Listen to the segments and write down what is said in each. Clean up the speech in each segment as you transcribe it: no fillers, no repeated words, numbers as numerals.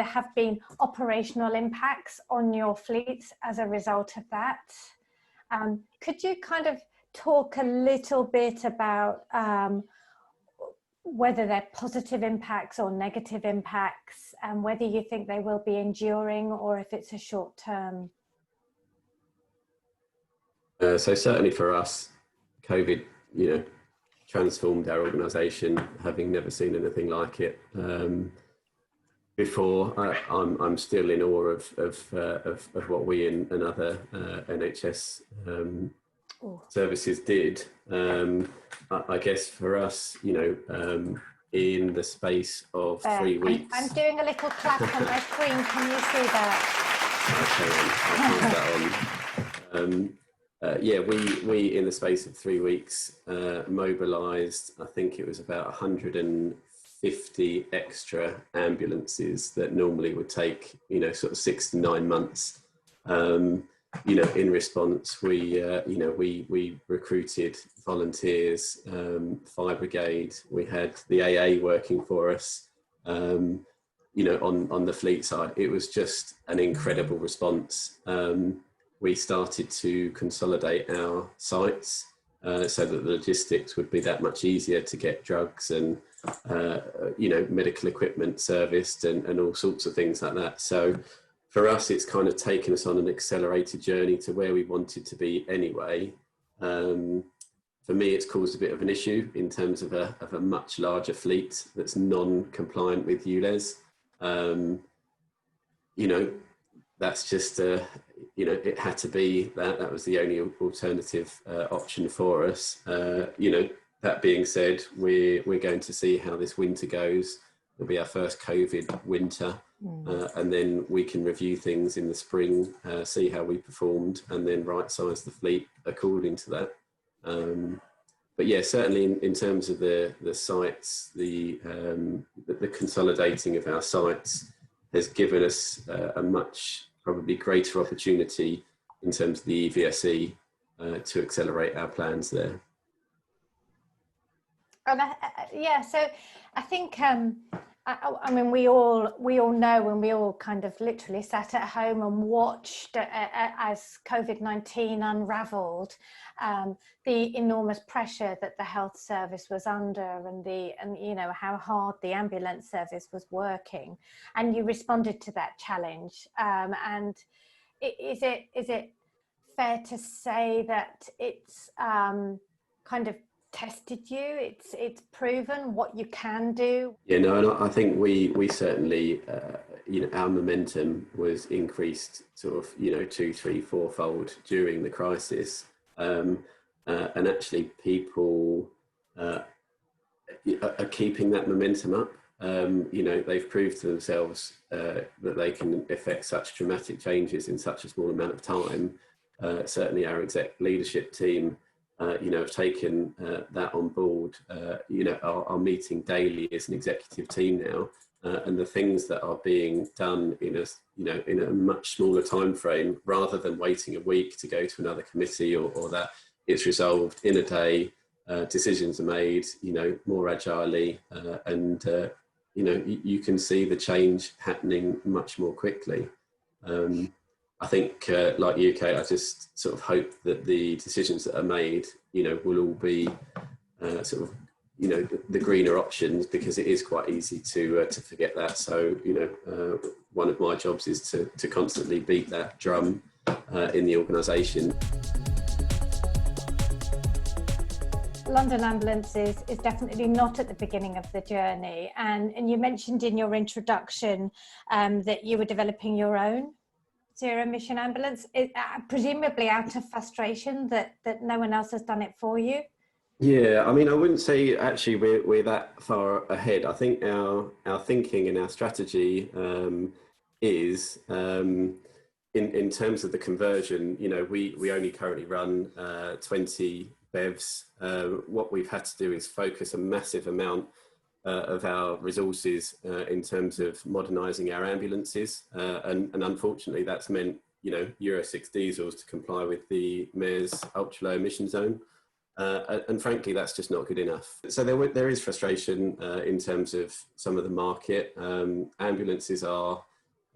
there have been operational impacts on your fleets as a result of that. Could you kind of talk a little bit about whether they're positive impacts or negative impacts, and whether you think they will be enduring or if it's a short term? So certainly for us, COVID, transformed our organisation, having never seen anything like it before. I'm still in awe of what we and other NHS services did. I guess for us, in the space of 3 weeks. I'm doing a little clap on my screen. Can you see that? Okay, I'll pause that on. We in the space of 3 weeks mobilised, I think it was about 150 extra ambulances that normally would take, sort of 6 to 9 months. In response, we recruited volunteers, fire brigade. We had the AA working for us, on the fleet side. It was just an incredible response. We started to consolidate our sites so that the logistics would be that much easier to get drugs and, medical equipment serviced and all sorts of things like that. So for us, it's kind of taken us on an accelerated journey to where we wanted to be anyway. For me, it's caused a bit of an issue in terms of a much larger fleet that's non-compliant with ULEZ. That's just, it had to be that was the only alternative option for us. That being said, we're going to see how this winter goes. It'll be our first COVID winter. And then we can review things in the spring, see how we performed, and then right-size the fleet according to that. But yeah, certainly in terms of the sites, the consolidating of our sites has given us a much probably greater opportunity in terms of the EVSE to accelerate our plans there. And so I think I mean we all know, and we all kind of literally sat at home and watched as COVID-19 unravelled, the enormous pressure that the health service was under, and how hard the ambulance service was working, and you responded to that challenge. And is it fair to say that it's kind of tested you? It's proven what you can do. And I think we certainly our momentum was increased sort of 2, 3, 4-fold during the crisis, and actually people are keeping that momentum up. They've proved to themselves that they can effect such dramatic changes in such a small amount of time. Certainly our exec leadership team have taken that on board, are meeting daily as an executive team now, and the things that are being done in a much smaller time frame, rather than waiting a week to go to another committee or that, it's resolved in a day. Decisions are made, more agilely, and you can see the change happening much more quickly. I think, like you, Kate, I just sort of hope that the decisions that are made, will all be sort of, the greener options, because it is quite easy to forget that. So, one of my jobs is to constantly beat that drum in the organisation. London Ambulance is definitely not at the beginning of the journey, and you mentioned in your introduction that you were developing your own zero emission ambulance, presumably out of frustration that no one else has done it for you. Yeah, I mean, I wouldn't say actually we're that far ahead. I think our thinking and our strategy is in terms of the conversion. We only currently run 20 BEVs. What we've had to do is focus a massive amount of our resources in terms of modernising our ambulances, and unfortunately that's meant Euro 6 diesels to comply with the Mayor's ultra low emission zone, and frankly that's just not good enough. So there is frustration in terms of some of the market. Ambulances are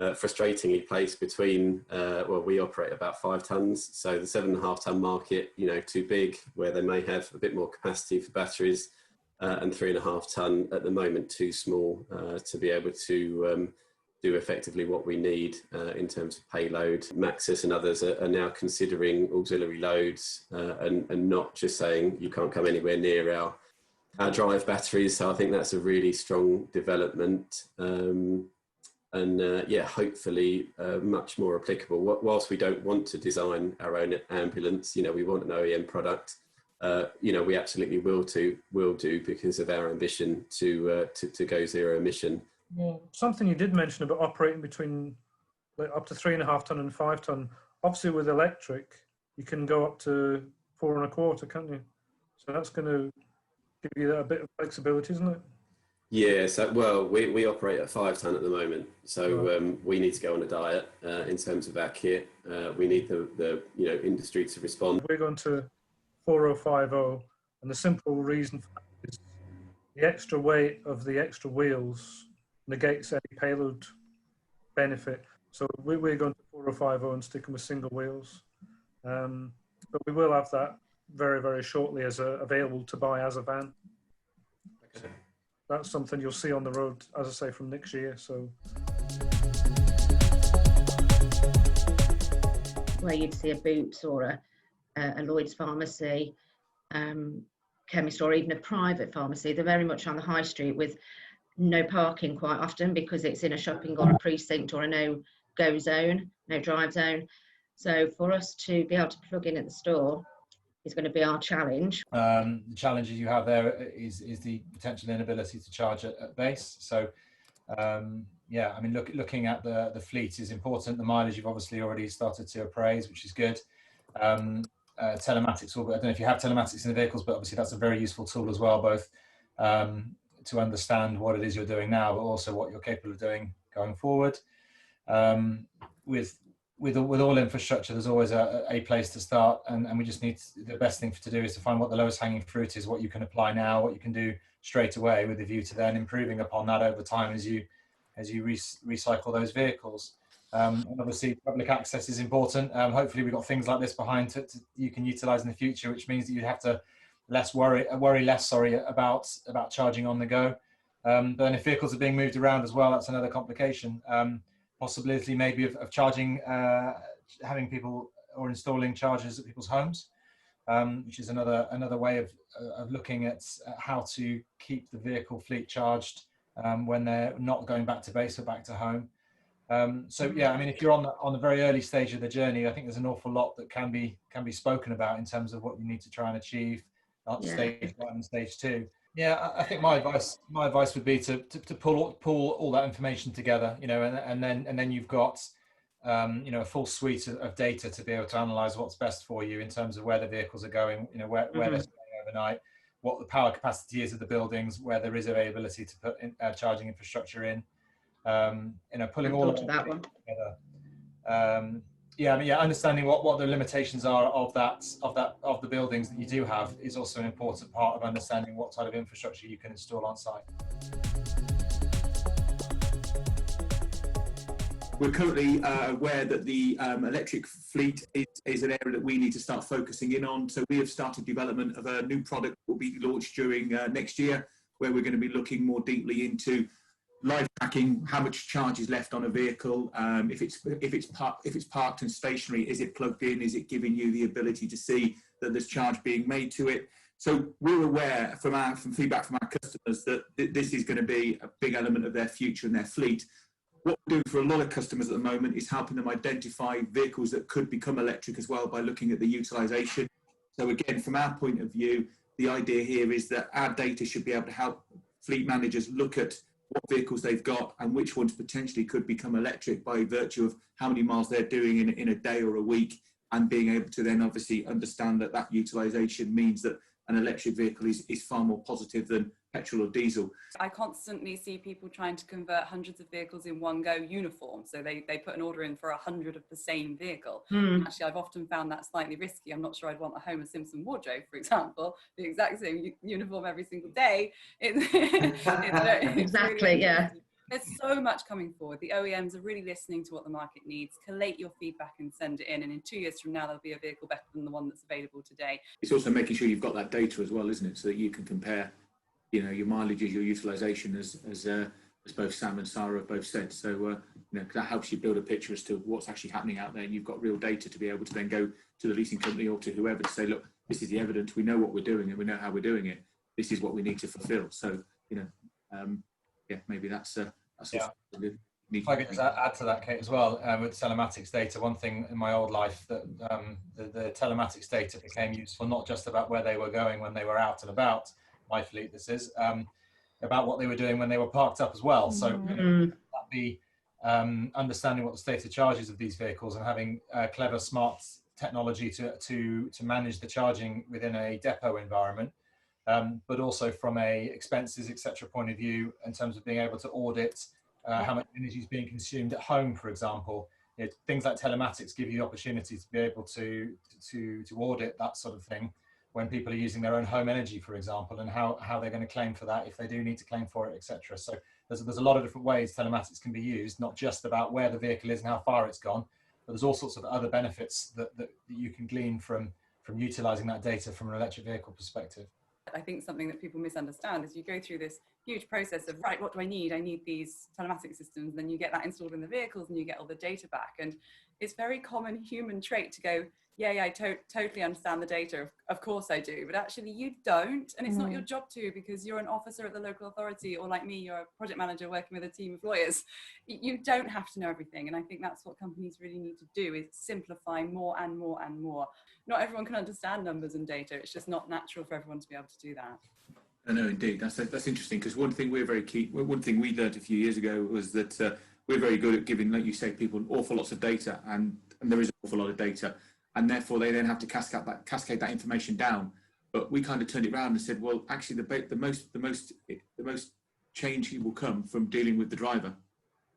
frustratingly placed between, well, we operate about 5 tonnes, so the 7.5 tonne market, you know, too big, where they may have a bit more capacity for batteries, and 3.5 tonne at the moment too small to be able to do effectively what we need in terms of payload. Maxis and others are now considering auxiliary loads and not just saying you can't come anywhere near our drive batteries. So I think that's a really strong development. Yeah, hopefully much more applicable. Whilst we don't want to design our own ambulance, you know, we want an OEM product. You know, we absolutely will do because of our ambition to go zero emission. Well, something you did mention about operating between like up to 3.5 tonne and 5 tonne. Obviously, with electric, you can go up to 4.25, can't you? So that's going to give you a bit of flexibility, isn't it? Yeah, so well, we operate at 5 tonne at the moment, so we need to go on a diet in terms of our kit. We need the you know, industry to respond. We're going to 4050, and the simple reason for that is the extra weight of the extra wheels negates any payload benefit. So we're going to 4050 and sticking with single wheels, but we will have that very, very shortly as available to buy as a van. Okay. That's something you'll see on the road, as I say, from next year. So where you'd see a Boots or a Lloyd's pharmacy, chemist, or even a private pharmacy, they're very much on the high street with no parking quite often because it's in a shopping or a precinct or a no-go zone, no drive zone. So for us to be able to plug in at the store is going to be our challenge. The challenges you have there is the potential inability to charge at base. So yeah, I mean, looking at the fleet is important. The mileage you've obviously already started to appraise, which is good. Telematics, I don't know if you have telematics in the vehicles, but obviously that's a very useful tool as well, both to understand what it is you're doing now, but also what you're capable of doing going forward. With all infrastructure, there's always a place to start, and we just need the best thing to do is to find what the lowest hanging fruit is, what you can apply now, what you can do straight away, with a view to then improving upon that over time as you recycle those vehicles. And obviously, public access is important. Hopefully, we've got things like this behind you can utilise in the future, which means that you have to worry less about charging on the go. But then if vehicles are being moved around as well, that's another complication. Possibility maybe of charging, having people or installing chargers at people's homes, which is another way of looking at how to keep the vehicle fleet charged when they're not going back to base or back to home. So yeah, I mean, if you're on the very early stage of the journey, I think there's an awful lot that can be spoken about in terms of what you need to try and achieve at stage 1 and stage 2. Yeah, I think my advice would be to pull all that information together, you know, and then you've got you know, a full suite of data to be able to analyse what's best for you in terms of where the vehicles are going, you know, where they're staying overnight, what the power capacity is of the buildings, where there is availability to put charging infrastructure in. You know, pulling all of that one together. Yeah, I mean, yeah, understanding what the limitations are of the buildings that you do have is also an important part of understanding what type of infrastructure you can install on site. We're currently aware that the electric fleet is an area that we need to start focusing in on. So we have started development of a new product that will be launched during next year, where we're going to be looking more deeply into live tracking, how much charge is left on a vehicle, if it's parked and stationary, is it plugged in, is it giving you the ability to see that there's charge being made to it. So we're aware from feedback from our customers that this is going to be a big element of their future and their fleet. What we're doing for a lot of customers at the moment is helping them identify vehicles that could become electric as well by looking at the utilisation. So again, from our point of view, the idea here is that our data should be able to help fleet managers look at what vehicles they've got and which ones potentially could become electric by virtue of how many miles they're doing in a day or a week, and being able to then obviously understand that utilisation means that an electric vehicle is far more positive than petrol or diesel. I constantly see people trying to convert hundreds of vehicles in one go uniform. So they put an order in for 100 of the same vehicle. Actually, I've often found that slightly risky. I'm not sure I'd want a Homer Simpson wardrobe, for example, the exact same uniform every single day. Exactly, yeah. There's so much coming forward. The OEMs are really listening to what the market needs. Collate your feedback and send it in. And in 2 years from now, there'll be a vehicle better than the one that's available today. It's also making sure you've got that data as well, isn't it? So that you can compare, you know, your mileages, your utilisation, as both Sam and Sarah have both said. So, you know, that helps you build a picture as to what's actually happening out there. And you've got real data to be able to then go to the leasing company or to whoever to say, look, this is the evidence. We know what we're doing and we know how we're doing it. This is what we need to fulfil. So, you know, yeah, maybe that's yeah. good. If I could just add to that, Kate, as well, with telematics data, one thing in my old life that the telematics data became useful, not just about where they were going when they were out and about, my fleet this is, about what they were doing when they were parked up as well. So you know, that be understanding what the state of charges of these vehicles and having clever, smart technology to manage the charging within a depot environment, but also from a expenses, etc. point of view, in terms of being able to audit how much energy is being consumed at home, for example. You know, things like telematics give you the opportunity to be able to audit that sort of thing when people are using their own home energy, for example, and how they're going to claim for that if they do need to claim for it, etc. So there's a lot of different ways telematics can be used, not just about where the vehicle is and how far it's gone, but there's all sorts of other benefits that you can glean from utilising that data from an electric vehicle perspective. I think something that people misunderstand is you go through this huge process of, right, what do I need? I need these telematic systems. Then you get that installed in the vehicles and you get all the data back. And it's very common human trait to go, yeah, I totally understand the data. Of course I do. But actually you don't. And it's not your job to, because you're an officer at the local authority, or like me, you're a project manager working with a team of lawyers. You don't have to know everything. And I think that's what companies really need to do, is simplify more and more and more. Not everyone can understand numbers and data. It's just not natural for everyone to be able to do that. I know, indeed. That's interesting, because one thing we're very key. One thing we learned a few years ago was that we're very good at giving, like you say, people awful lots of data, and there is an awful lot of data, and therefore they then have to cascade that information down. But we kind of turned it around and said, well, actually, the most change will come from dealing with the driver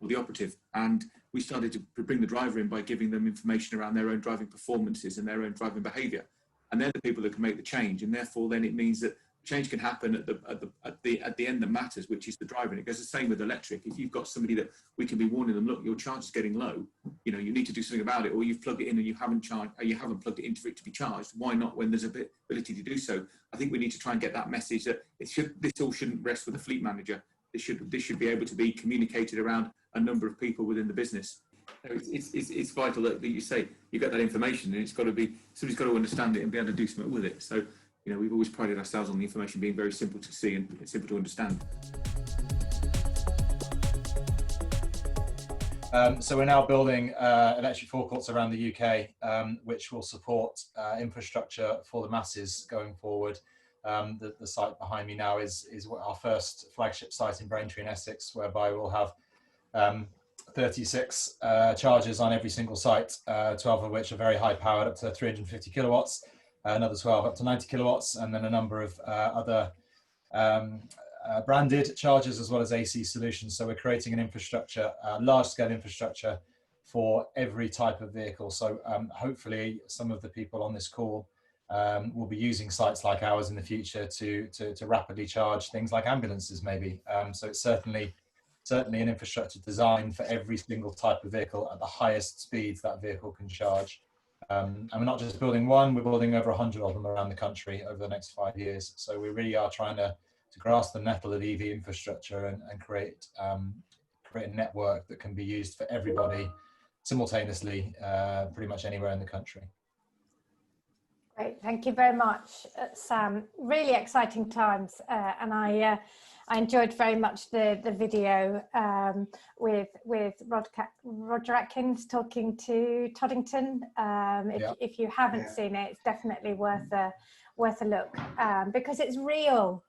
or the operative, and we started to bring the driver in by giving them information around their own driving performances and their own driving behaviour, and they're the people that can make the change, and therefore then it means that change can happen at the end that matters, which is the driver. And it goes the same with electric. If you've got somebody that we can be warning them, look, your charge is getting low, you know, you need to do something about it, or you've plugged it in and you haven't plugged it in for it to be charged. Why not when there's a bit ability to do so? I think we need to try and get that message that this all shouldn't rest with a fleet manager. This should be able to be communicated around a number of people within the business. So it's vital that you say you get that information, and it's got to be, somebody's got to understand it and be able to do something with it. So, you know, we've always prided ourselves on the information being very simple to see and simple to understand. So we're now building electric forecourts around the UK, which will support infrastructure for the masses going forward. The site behind me now is our first flagship site in Braintree in Essex, whereby we'll have 36 chargers on every single site, 12 of which are very high powered, up to 350 kilowatts. Another 12 up to 90 kilowatts, and then a number of other branded chargers as well as AC solutions. So we're creating an infrastructure, large-scale infrastructure for every type of vehicle. So hopefully some of the people on this call will be using sites like ours in the future to rapidly charge things like ambulances, maybe. So it's certainly an infrastructure designed for every single type of vehicle at the highest speeds that vehicle can charge. And we're not just building one, we're building over 100 of them around the country over the next 5 years. So we really are trying to grasp the nettle of EV infrastructure and create a network that can be used for everybody simultaneously, pretty much anywhere in the country. Great, thank you very much, Sam. Really exciting times, and I enjoyed very much the video with Roger Atkins talking to Toddington. If you haven't seen it, it's definitely worth a look, because it's real.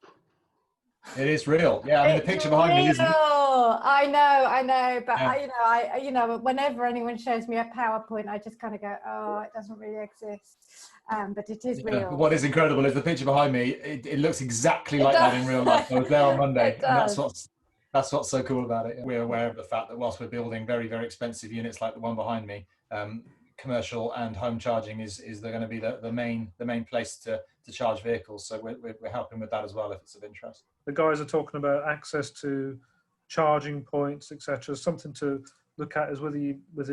It is real. Yeah, I mean, the picture behind me isn't. I know, but yeah. Whenever anyone shows me a PowerPoint, I just kind of go, oh, it doesn't really exist. But it is real. What is incredible is the picture behind me. It looks exactly like that in real life. I was there on Monday, and that's what's so cool about it. We're aware of the fact that whilst we're building very, very expensive units like the one behind me, commercial and home charging is going to be the main place to charge vehicles. So we're helping with that as well, if it's of interest. The guys are talking about access to charging points, etc. Something to look at is whether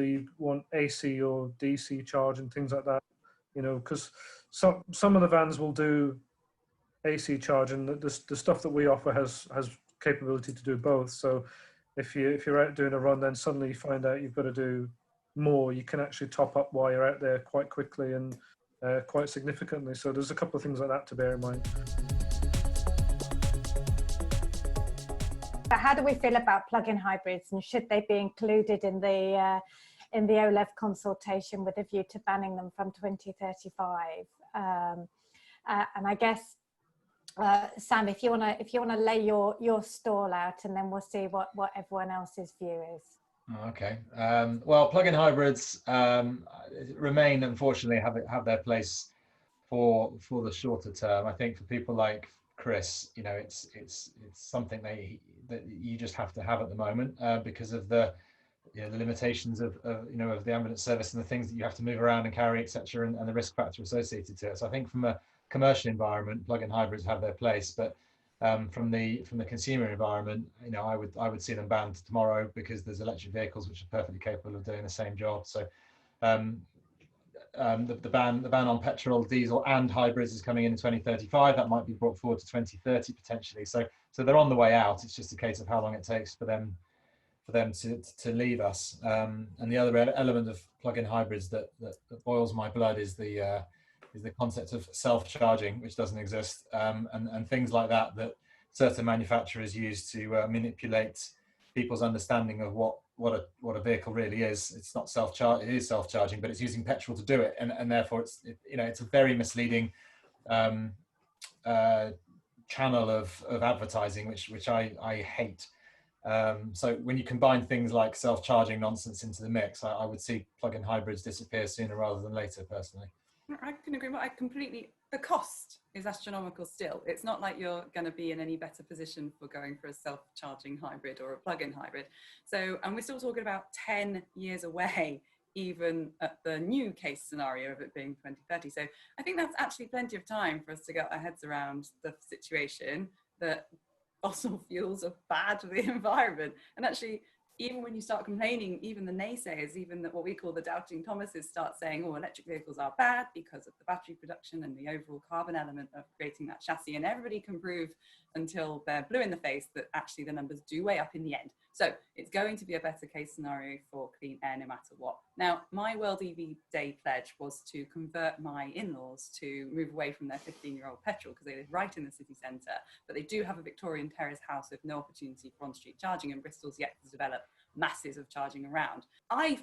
you want AC or DC charge and things like that. You know, because some of the vans will do AC charge, and the stuff that we offer has capability to do both. So if you're out doing a run, then suddenly you find out you've got to do more, you can actually top up while you're out there quite quickly and quite significantly. So there's a couple of things like that to bear in mind. But how do we feel about plug-in hybrids, and should they be included in the OLEV consultation with a view to banning them from 2035? And I guess, Sam, if you wanna lay your stall out, and then we'll see what everyone else's view is. Okay. Well, plug-in hybrids remain, unfortunately, have their place for the shorter term. I think for people like Chris, you know, it's something that you just have to have at the moment because of the limitations of the ambulance service and the things that you have to move around and carry, etc., and the risk factor associated to it. So I think from a commercial environment, plug-in hybrids have their place, but from the consumer environment, you know, I would see them banned tomorrow because there's electric vehicles which are perfectly capable of doing the same job. So the ban on petrol, diesel, and hybrids is coming in 2035. That might be brought forward to 2030 potentially. So they're on the way out. It's just a case of how long it takes for them to leave us. And the other element of plug-in hybrids that boils my blood is the concept of self-charging, which doesn't exist, and things like that certain manufacturers use to manipulate people's understanding of what a vehicle really is. It's not self-charging, it is self-charging, but it's using petrol to do it, and therefore it's a very misleading channel of advertising, which I hate. So when you combine things like self-charging nonsense into the mix, I would see plug-in hybrids disappear sooner rather than later, personally. I can agree. The cost is astronomical still. It's not like you're going to be in any better position for going for a self-charging hybrid or a plug-in hybrid. So, and we're still talking about 10 years away, even at the new case scenario of it being 2030. So I think that's actually plenty of time for us to get our heads around the situation that fossil fuels are bad for the environment. And actually, even when you start complaining, even the naysayers, even what we call the doubting Thomases, start saying, oh, electric vehicles are bad because of the battery production and the overall carbon element of creating that chassis. And everybody can prove until they're blue in the face that actually the numbers do weigh up in the end. So it's going to be a better case scenario for clean air no matter what. Now, my World EV Day pledge was to convert my in-laws to move away from their 15-year-old petrol because they live right in the city centre, but they do have a Victorian terrace house with no opportunity for on-street charging, and Bristol's yet to develop masses of charging around. I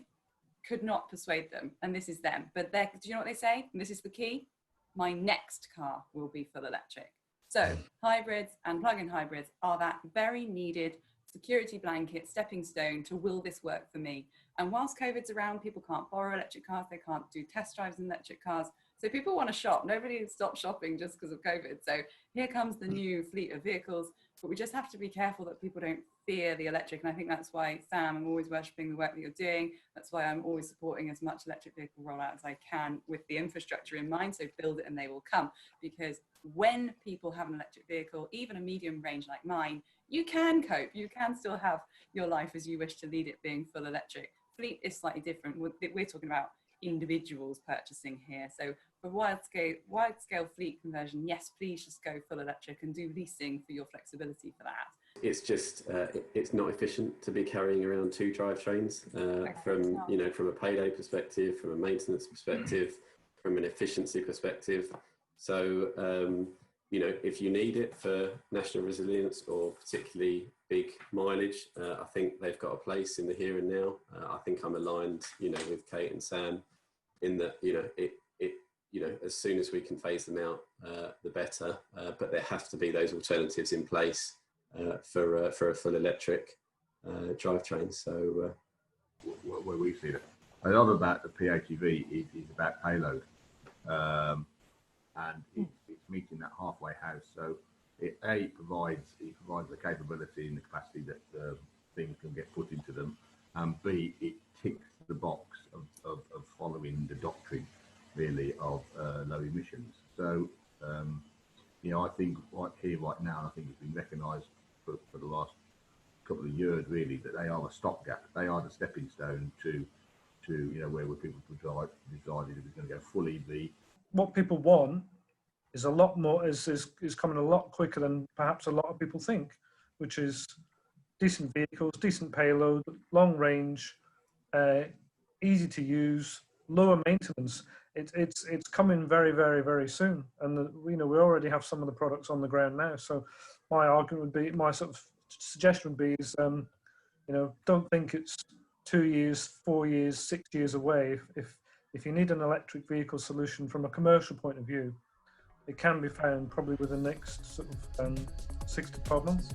could not persuade them, and this is them, but do you know what they say? And this is the key. My next car will be full electric. So hybrids and plug-in hybrids are that very needed security blanket, stepping stone to will this work for me. And whilst COVID's around, people can't borrow electric cars, they can't do test drives in electric cars. So people want to shop. Nobody stopped shopping just because of COVID. So here comes the new fleet of vehicles, but we just have to be careful that people don't fear the electric. And I think that's why, Sam, I'm always worshipping the work that you're doing. That's why I'm always supporting as much electric vehicle rollout as I can with the infrastructure in mind. So build it and they will come. Because when people have an electric vehicle, even a medium range like mine, you can cope. You can still have your life as you wish to lead it, being full electric. Fleet is slightly different. We're talking about individuals purchasing here. So for wide scale fleet conversion, yes, please just go full electric and do leasing for your flexibility for that. It's just it's not efficient to be carrying around two drivetrains from a payload perspective, from a maintenance perspective, from an efficiency perspective. So if you need it for national resilience or particularly big mileage, I think they've got a place in the here and now. I think I'm aligned, with Kate and Sam in that, as soon as we can phase them out, the better. But there have to be those alternatives in place for a full electric drivetrain. So where we see it, a lot about the PHEV is about payload, and it's meeting that halfway house. So it provides the capability and the capacity that things can get put into them, and B, it ticks the box of following the doctrine really of low emissions. So I think right here, right now, I think it's been recognised for the last couple of years really, that they are a stopgap. They are the stepping stone to where people decided it was going to go full EV. What people want is a lot more, is coming a lot quicker than perhaps a lot of people think, which is decent vehicles, decent payload, long range, easy to use, lower maintenance. It's coming very, very, very soon, and we already have some of the products on the ground now. So my argument would be, my sort of suggestion would be is, don't think it's 2 years, 4 years, 6 years away. If you need an electric vehicle solution from a commercial point of view, it can be found probably within the next sort of 6 to 12 months.